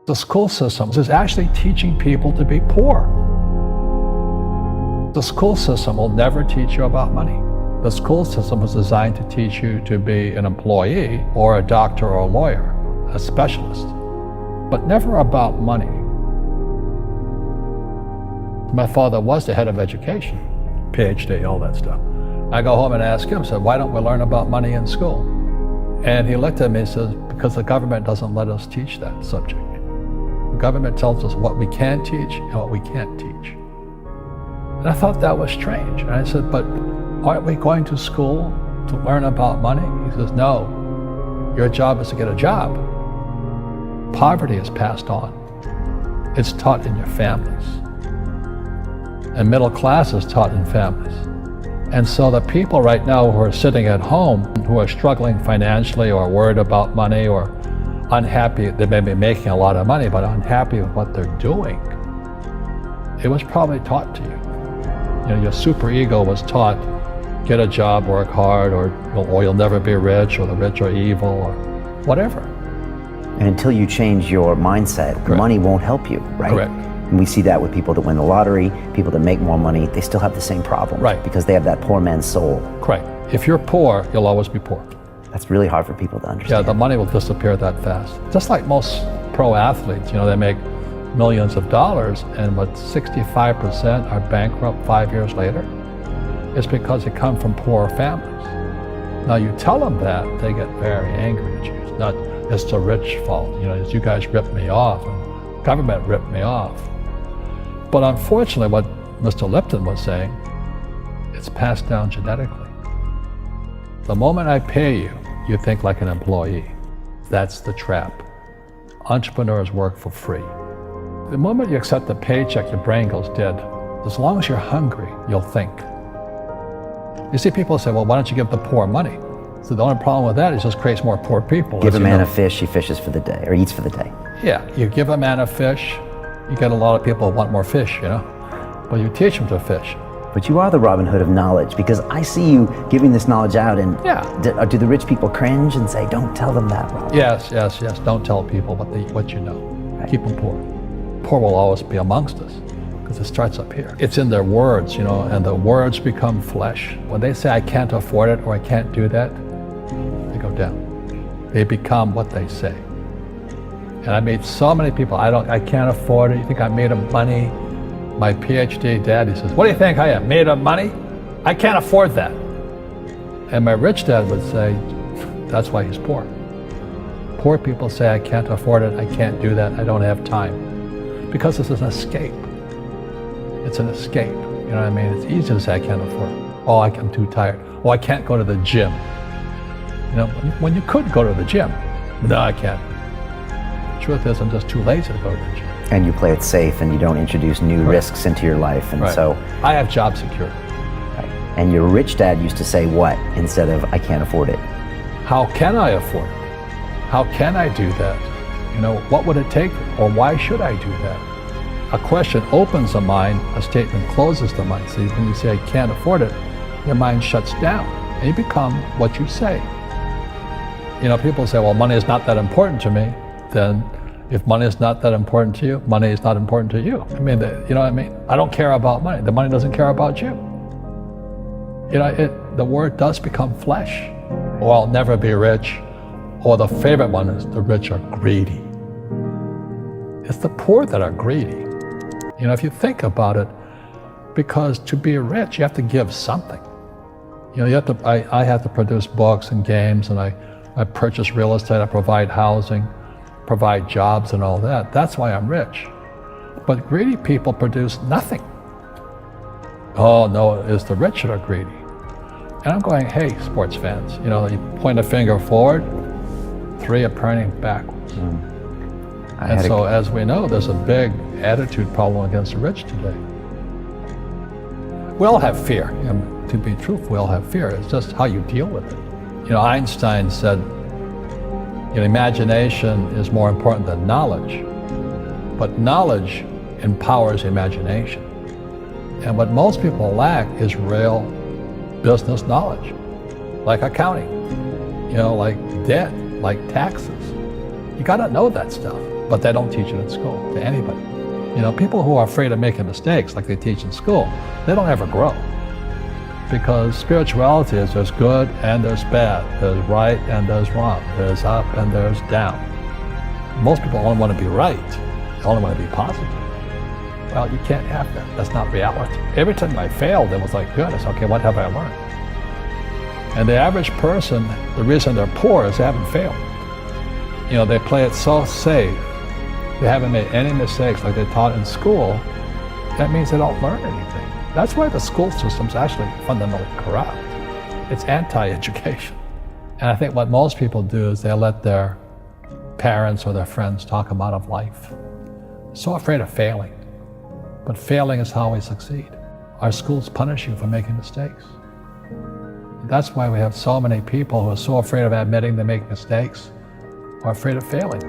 The school system is actually teaching people to be poor. The school system will never teach you about money. The school system was designed to teach you to be an employee or a doctor or a lawyer, a specialist, but never about money. My father was the head of education, PhD, all that stuff. I go home and ask him, said, why don't we learn about money in school? And he looked at me and says, because the government doesn't let us teach that subject. The government tells us what we can teach and what we can't teach. And I thought that was strange. And I said, but aren't we going to school to learn about money? He says, no, your job is to get a job. Poverty is passed on. It's taught in your families. And middle class is taught in families. And so the people right now who are sitting at home, who are struggling financially or worried about money or unhappy, they may be making a lot of money, but unhappy with what they're doing, it was probably taught to you. You know, your superego was taught, get a job, work hard, or you'll never be rich, or the rich are evil, or whatever. And until you change your mindset, Correct. Money won't help you, right? Correct. And we see that with people that win the lottery, people that make more money, they still have the same problem. Right. Because they have that poor man's soul. Correct. If you're poor, you'll always be poor. That's really hard for people to Yeah, understand. the money will disappear that fast. Just like most pro athletes, you know, they make millions of dollars, and what 65% are bankrupt 5 years later. It's because they come from poor families. Now you tell them that, they get very angry at you. It's not, it's the rich fault. You know, it's you guys ripped me off, and government ripped me off. But unfortunately, what Mr. Lipton was saying, it's passed down genetically. The moment I pay you, you think like an employee. That's the trap. Entrepreneurs work for free. The moment you accept the paycheck, your brain goes dead. As long as you're hungry, you'll think. You see people say, well, why don't you give the poor money? So the only problem with that is it just creates more poor people. Give a man a fish, he fishes for the day, or eats for the day. Yeah, you give a man a fish, you get a lot of people who want more fish, you know? But you teach them to fish. But you are the Robin Hood of knowledge, because I see you giving this knowledge out, and Yeah. do the rich people cringe and say, don't tell them that, Robin? Yes. Don't tell people what you know. Right. Keep them poor. Poor will always be amongst us, because it starts up here. It's in their words, you know, and the words become flesh. When they say, I can't afford it, or I can't do that, they go down. They become what they say. And I meet so many people, I can't afford it. You think I made of money? My PhD dad, he says, what do you think I am, made of money? I can't afford that. And my rich dad would say, that's why he's poor. Poor people say, I can't afford it, I can't do that, I don't have time. Because it's an escape. It's an escape, you know what I mean? It's easy to say, I can't afford it. Oh, I'm too tired. Oh, I can't go to the gym. You know, when you could go to the gym. No, I can't. Truth is, I'm just too lazy to go to the gym. And you play it safe, and you don't introduce new risks into your life, and so... I have job security. Right. And your rich dad used to say what instead of, I can't afford it? How can I afford it? How can I do that? You know, what would it take, or why should I do that? A question opens the mind, a statement closes the mind. So when you say, I can't afford it, your mind shuts down, and you become what you say. You know, people say, well, money is not that important to me. Then if money is not that important to you, money is not important to you. I mean, you know what I mean? I don't care about money. The money doesn't care about you. You know, the word does become flesh. Or I'll never be rich. Or the favorite one is the rich are greedy. It's the poor that are greedy. You know, if you think about it, because to be rich, you have to give something. You know, I have to produce books and games, and I purchase real estate, I provide housing, provide jobs and all that. That's why I'm rich. But greedy people produce nothing. Oh no, it's the rich that are greedy. And I'm going, hey, sports fans, you know, you point a finger forward, 3 are pointing backwards. And so as we know, there's a big attitude problem against the rich today. We all have fear. You know, to be truthful, we all have fear. It's just how you deal with it. You know, Einstein said, you know, imagination is more important than knowledge, but knowledge empowers imagination. And what most people lack is real business knowledge, like accounting, you know, like debt, like taxes. You gotta know that stuff. but they don't teach it in school to anybody. People who are afraid of making mistakes like they teach in school, they don't ever grow. Because spirituality is there's good and there's bad, there's right and there's wrong, there's up and there's down. Most people only want to be right, they only want to be positive. Well, you can't have that. That's not reality. Every time I failed, it was like, goodness, okay, what have I learned? And the average person, the reason they're poor is they haven't failed. They play it so safe. They haven't made any mistakes like they taught in school. That means they don't learn anything. That's why the school system's actually fundamentally corrupt. It's anti-education. And I think what most people do is they let their parents or their friends talk them out of life. So afraid of failing. But failing is how we succeed. Our schools punish you for making mistakes. That's why we have so many people who are so afraid of admitting they make mistakes or afraid of failing.